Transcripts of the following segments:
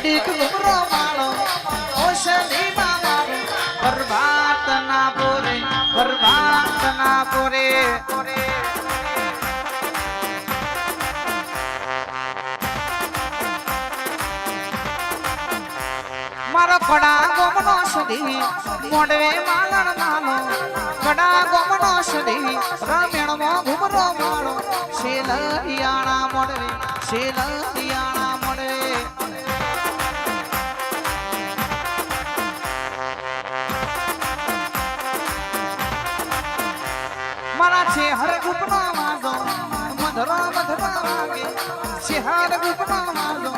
ઘડીક ગુમરો માળો ઓશની મારો બરબાદ ના પોરે બરબાદ ના પોરે મારો કડા ગોમનો સદી મોડવે માલણ માલો કડા ગોમનો સદી રામેણમો ઘુમરો માળો શેલરિયાણા મોડવે શેલરિયાણા મોડવે મારા છે હર રૂપનો વાગો મધરો મધરો વાગે છે હર રૂપનો વાગો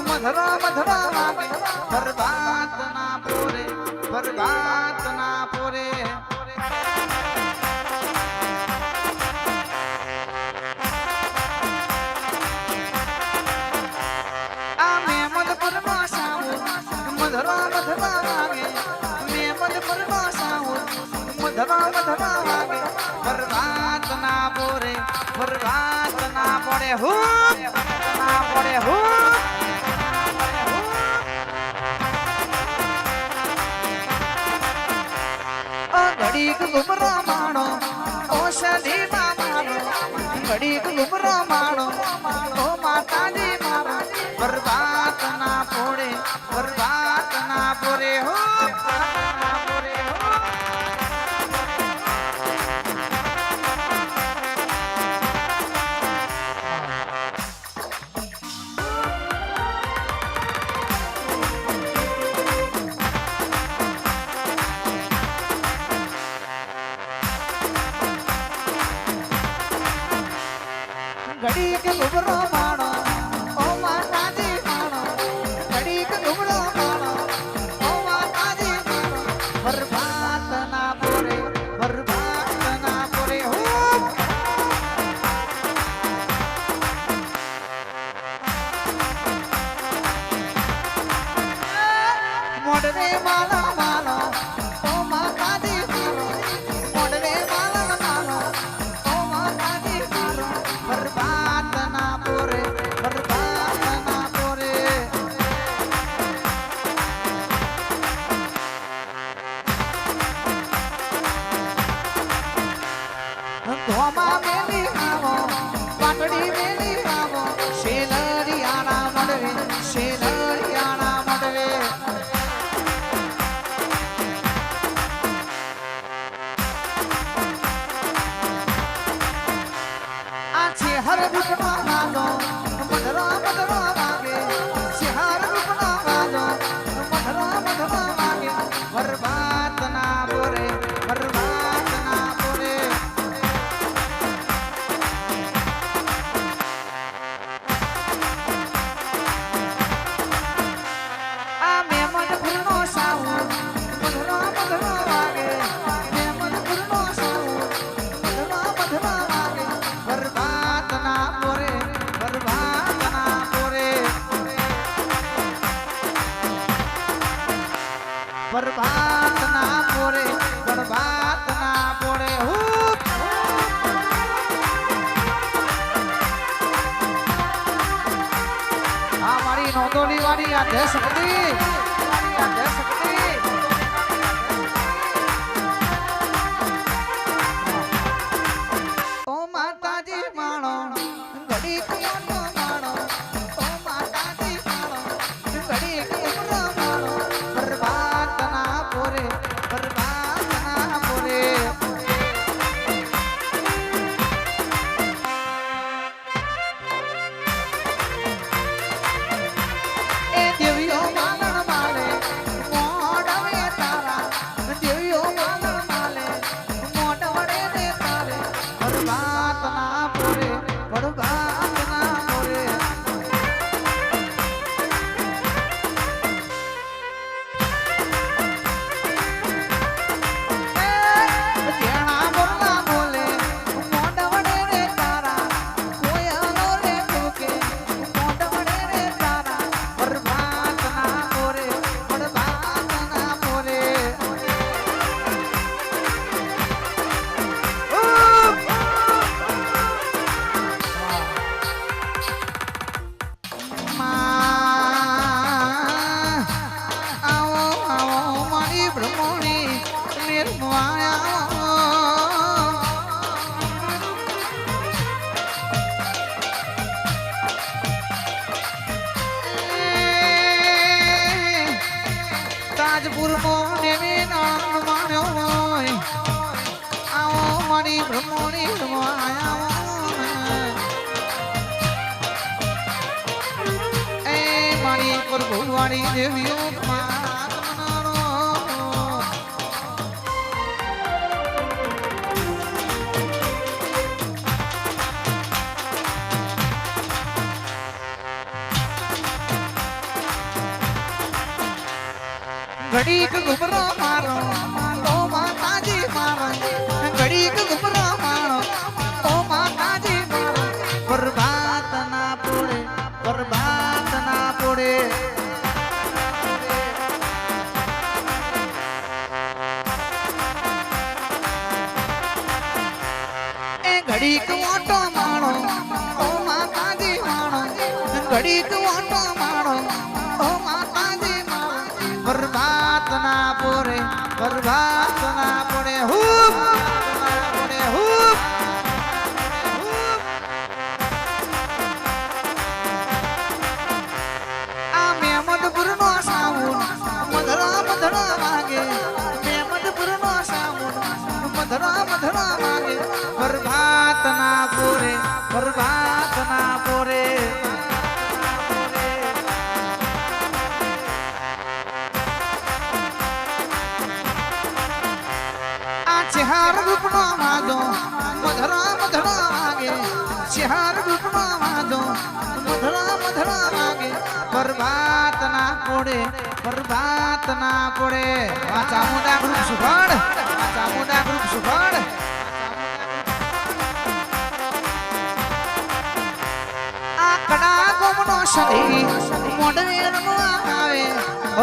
મધરો મધરો વાગે બરબાદ ના પોરે બરબાદ ના પોરે આ મેમદપુર નો સાવો મધરો મધરો વાગે મેમદપુર નો સાવો મધરો મધરો વાગે બરબાદ ના પોરે બરબાદ ના પડે હો ના પડે હો ઘડીક ગુમરો માણો ઓષધી મારો ઘડીક ગુમરો માણો ઓ માતાજી મારો બરબાદ ના પોડે બરબાદ ના પોરે હો ના પોરે હો ઘડીક ગુમરો માણો ઓ માતાજી માણો ઘડીક ગુમરો માણો ઓ માતાજી માણો બરબાદ ના પોરે બરબાદ ના પોરે હો મોડવે માલા માલો ઓ માતાજી મારો મોડવે માલા માલો ઓ માતાજી મારો બરબાદ ના પોરે બરબાદ ના પોરે ધોમા મેલી આવો પાટડી મેલી આવો શેલરિયાણા મળવે શેલરિયાણા મળવે हर रूपनो वालो मधुरो मधुरो वागे हर रूपनो वालो मधुरो मधुरो वागे बरबाद ना पोरे बरबाद ना पोरे आ मेमन फुलनो साऊ मधुरो मधुरो वागे मेमन फुलनो साऊ मधुरो मधुरो वागे बरबाद ना पोरे बरबाद ना पोरे बरबाद ना पोरे बरबाद ना पोरे आ मारी नोंदोली वाली आ जय शक्ति आ जय शक्ति ओ माताजी माणो घड़ीक योनो माणो ओ माताजी माणो घड़ीक उमरो माणो बरबाद ना पोरे बरबाद ना पोरे ए देवियो मालण माले રાજપુર નો દેવી નામ માન્યો હોય આવો મારી બ્રહ્મોની એ મારી પ્રભુવાળી દેવીઓ ઘડીક ગુબરો મારો ઓ માતાજી મારો ઘડીક ગુબરો મારો ઓ માતાજી મારો બરબાદ ના પોડે બરબાદ ના પોડે એ ઘડીક ઓટો મારો ઓ માતાજી મારો ઘડીક ઓટો મારો ઓ માતાજી મારો બરબાદ ના પોરે બરબાદ ના પોડે હૂબ પોડે હૂબ આ મેમદપુર નો સાઉન મધરા મધરા વાગે મેમદપુર નો સાઉન મધરા મધરા વાગે બરબાદ ના પોરે બરબાદ ના પોરે ચિહાર રૂપનો વાદો મધરા મધરા વાગે ચિહાર રૂપનો વાદો મધરા મધરા વાગે બરબાદ ના પોડે બરબાદ ના પોડે આ ચામુંડા ગ્રુપ સુભાડ આ ચામુંડા ગ્રુપ સુભાડ આ કડા ગોમનો સડી મોડવેર નો આવે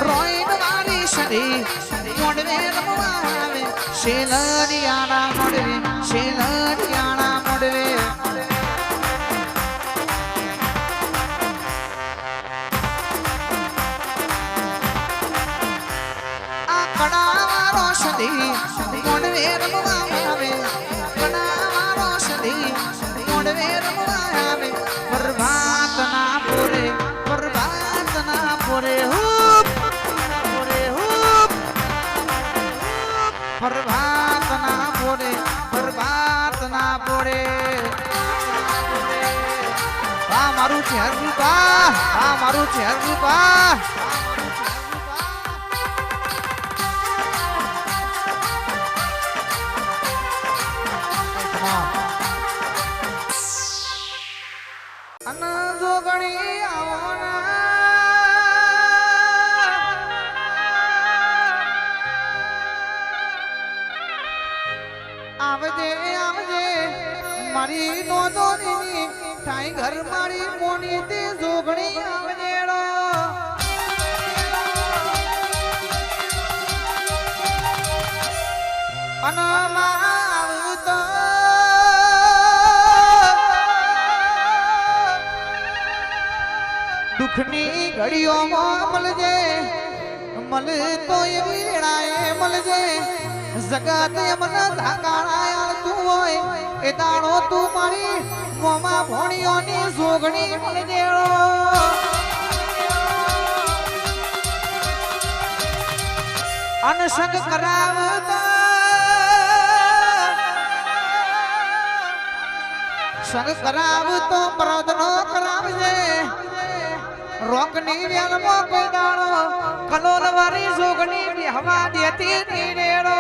રોઈન વારી સડી મોડવેર નો આવે શેલરિયાણા મોડવે શેલરિયાણા મોડવે આ કડાવાળો સદી મોડવે રમવા આવે કડાવાળો સદી મોડવે રમવા આવે બરબાદ ના પોરે બરબાદ ના પોરે હૂબ પોરે હૂબ બરબાદ ના પોરે બરબાદ ના પોરે આ મારું છે હરરૂપા આ મારું છે હરરૂપા અન જોગણી આવના આવજે આવજે મારી નોંધોની ટાઈગર મારી મોની તે જોગણી આવજે રો અનમાં આવતો દુઃખની ઘડીઓમાં મળજે મળે તો એવી વેળાએ મળજે જગત એમને ધાકાળાયા તું હોય એ દાડો તું મારી મોમાં ભોણીઓની જોગણી મળજે અનસંગ કરાવતા સંગ કરાવતો પ્રદનો કરાવજે રોકની વેલમાં કોઈ દાડો કલોલ વારી જોગણી હવા દેતી ની રેડો